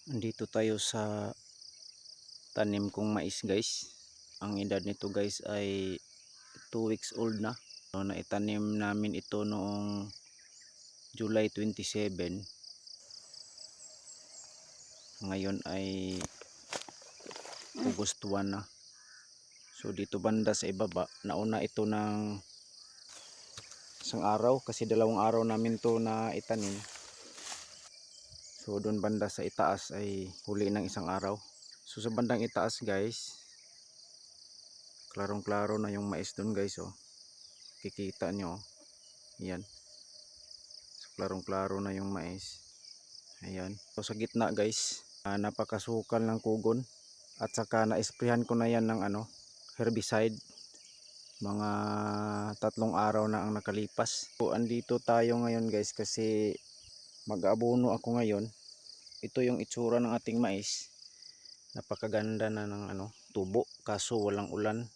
Andito tayo sa tanim kong mais guys. Ang edad nito guys ay 2 weeks old na. So, naitanim namin ito noong July 27. Ngayon ay August 1 na. So dito banda sa ibaba, nauna ito ng isang araw kasi 2 araw namin to na itanim. So doon banda sa itaas ay huli ng 1 araw. So sa bandang itaas guys, klarong klaro na yung mais doon guys, oh. Kikita nyo, oh. Yan. So klarong klaro na yung mais. Ayan. So sa gitna guys, napakasukal ng kugon. At saka na-sprayhan ko na yan ng herbicide. Mga 3 araw na ang nakalipas. So andito tayo ngayon guys kasi mag-aabono ako ngayon. Ito yung itsura ng ating mais. Napakaganda na ng tubo, kaso walang ulan.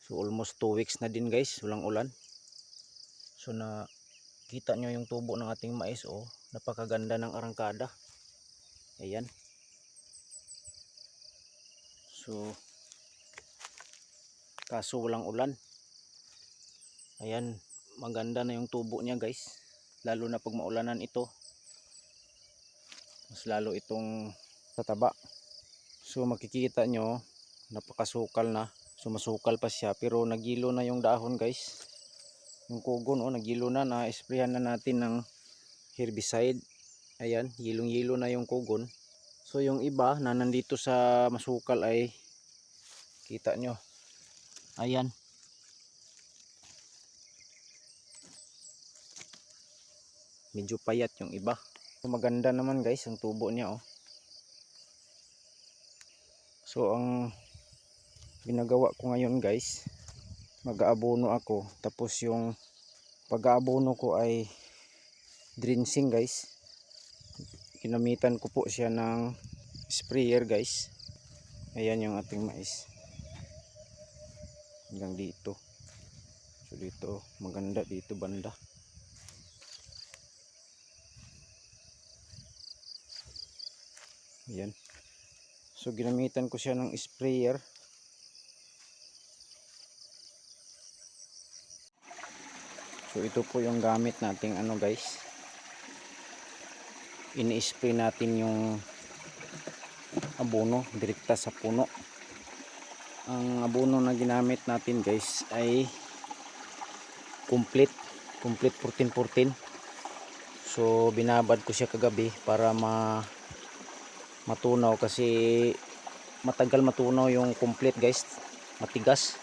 So almost 2 weeks na din guys, walang ulan. So nakita nyo yung tubo ng ating mais, oh. Napakaganda ng arangkada. Ayan. So kaso walang ulan. Ayan, maganda na yung tubo niya guys. Lalo na pag maulanan ito, mas lalo itong tataba. So makikita nyo, napakasukal na. So masukal pa siya pero nagilo na yung dahon guys. Yung kugon, oh, nagilo na, na-sprayan na natin ng herbicide. Ayan, yilong-yilo na yung kugon. So yung iba na nandito sa masukal ay kita nyo. Ayan. Medyo payat yung iba. So maganda naman guys ang tubo niya, oh. So ang ginagawa ko ngayon guys, mag-aabono ako. Tapos yung pag-aabono ko ay drenching guys. Ginamitan ko po siya ng sprayer guys. Ayan yung ating mais. Hanggang dito. So dito maganda, dito banda. Ayan. So ginamitan ko siya ng sprayer. So ito po yung gamit nating guys. Ini-spray natin yung abono direkta sa puno. Ang abono na ginamit natin guys ay complete 14-14. So binabad ko siya kagabi para matunaw kasi matagal matunaw yung complete guys, matigas.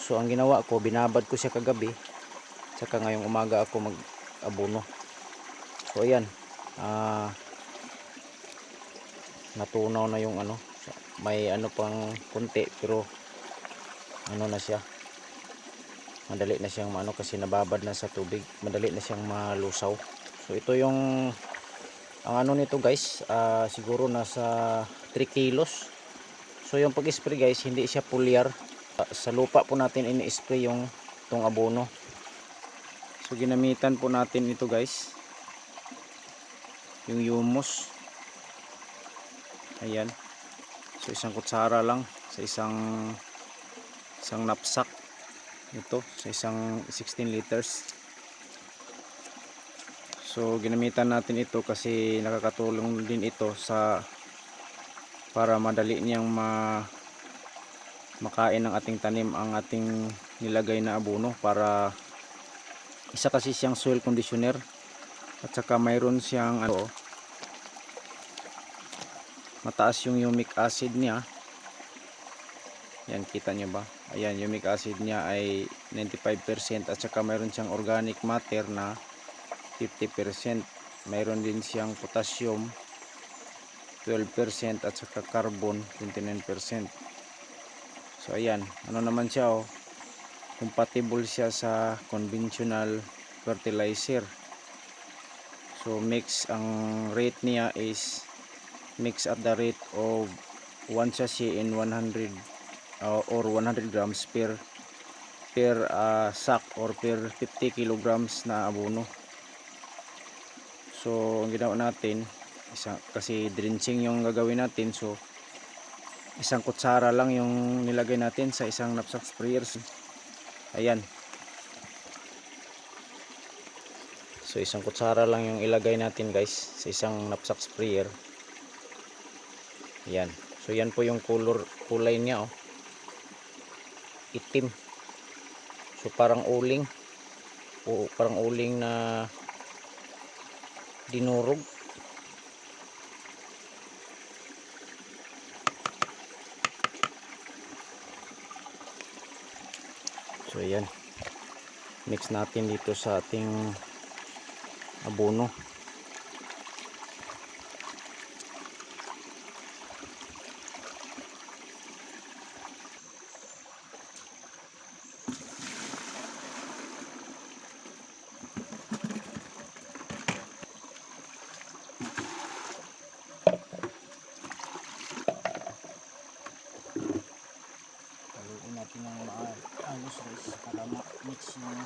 So ang ginawa ko, binabad ko siya kagabi, saka ngayong umaga ako mag-abono. So ayan, natunaw na yung may pang kunti pero na siya, madali na siyang kasi nababad na sa tubig, madali na siyang malusaw. So ito yung ang nito guys, siguro nasa 3 kilos. So yung pag-spray guys, hindi siya pulyar. Sa lupa po natin ini-spray yung itong abono. So ginamitan po natin ito guys, yung humus. Ayan. So isang kutsara lang sa isang knapsack. Ito sa isang 16 liters. So ginamitan natin ito kasi nakakatulong din ito para madali niyang makain ng ating tanim ang ating nilagay na abono. Para isa kasi siyang soil conditioner at saka mayroon siyang mataas yung humic acid niya. Yan, kita nyo ba? Ayan, humic acid niya ay 95% at saka mayroon siyang organic matter na 50%. Mayroon din siyang potassium 12% at saka carbon 29%. So ayan, naman siya, oh. Compatible siya sa conventional fertilizer. So ang rate niya is mix at the rate of 1 sachet in 100 or 100 grams per sack or per 50 kilograms na abono. So ang ginawa natin, Kasi drenching yung gagawin natin, so isang kutsara lang yung nilagay natin sa isang knapsack sprayer. Ayan, so isang kutsara lang yung ilagay natin guys sa isang knapsack sprayer. Ayan, so yan po yung kulay niya, oh, itim. So parang uling, o parang uling na dinurog. So ayan, mix natin dito sa ating abono. Haluin natin ng maayos guys para ma-mix yung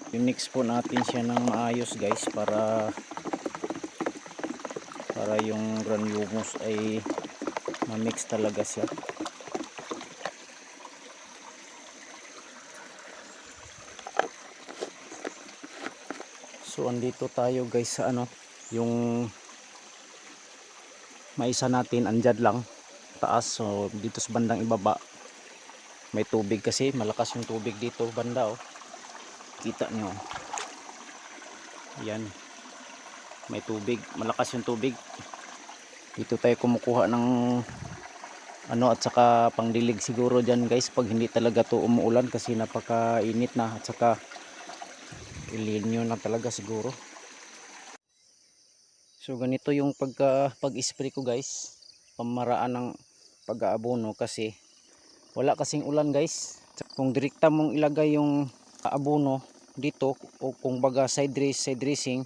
i-mix po natin siya ng maayos guys para yung granules ay ma-mix talaga siya. So andito tayo guys sa yung maisa natin andyan lang taas. So dito sa bandang ibaba may tubig kasi malakas yung tubig dito banda, oh. Kita nyo, yan, may tubig, malakas yung tubig. Dito tayo kumukuha ng at saka pangdilig siguro dyan guys pag hindi talaga to umuulan kasi napakainit na, at saka ilinyo na talaga siguro. So ganito yung pag-spray ko guys, pamaraan ng pag-aabono kasi wala kasing ulan guys. Kung direkta mong ilagay yung abono dito o kung baga side dressing,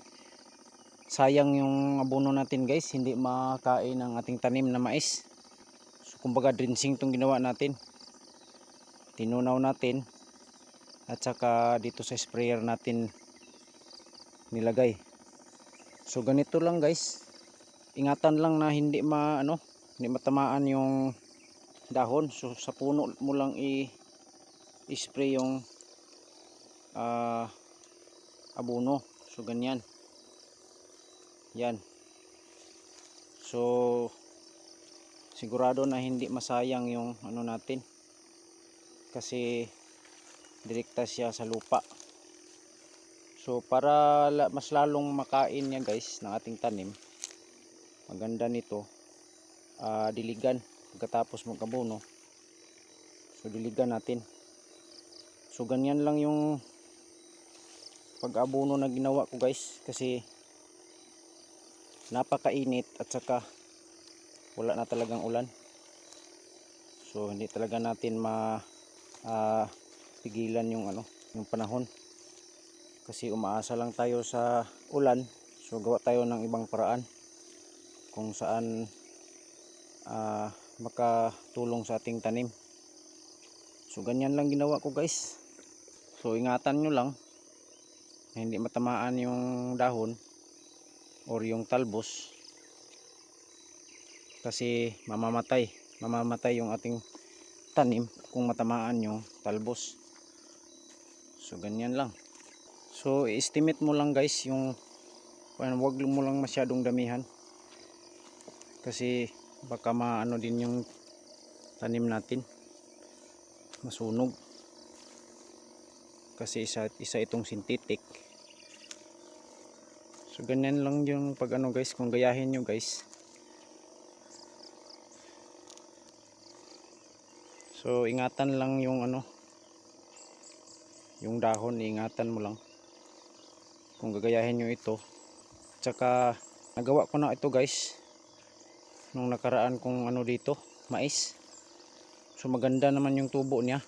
sayang yung abono natin guys, hindi makain ng ating tanim na mais. So kumbaga drenching tong ginawa natin, tinunaw natin at saka dito sa sprayer natin nilagay. So ganito lang guys, ingatan lang na hindi hindi matamaan yung dahon. So sa puno mo lang i-spray yung abono. So ganyan, yan. So sigurado na hindi masayang yung natin kasi direkta siya sa lupa. So para mas lalong makain niya guys ng ating tanim, maganda nito diligan pagkatapos mag-abono. So diligan natin. So ganyan lang yung pag-abono na ginawa ko guys kasi napakainit at saka wala na talagang ulan. So hindi talaga natin pigilan yung panahon kasi umaasa lang tayo sa ulan. So gawa tayo ng ibang paraan kung saan makatulong sa ating tanim. So ganyan lang ginawa ko guys. So ingatan nyo lang na hindi matamaan yung dahon or yung talbos kasi mamamatay yung ating tanim kung matamaan yung talbos. So ganyan lang. So estimate mo lang guys yung wag mo lang masyadong damihan kasi baka din yung tanim natin, masunog kasi isa itong synthetic. So ganyan lang yung pag guys, kung gayahin nyo guys, So ingatan lang yung ano, yung dahon, ingatan mo lang kung gagayahin nyo ito. Tsaka nagawa ko na ito guys nung nakaraan kong ano dito, mais. So maganda naman yung tubo niya.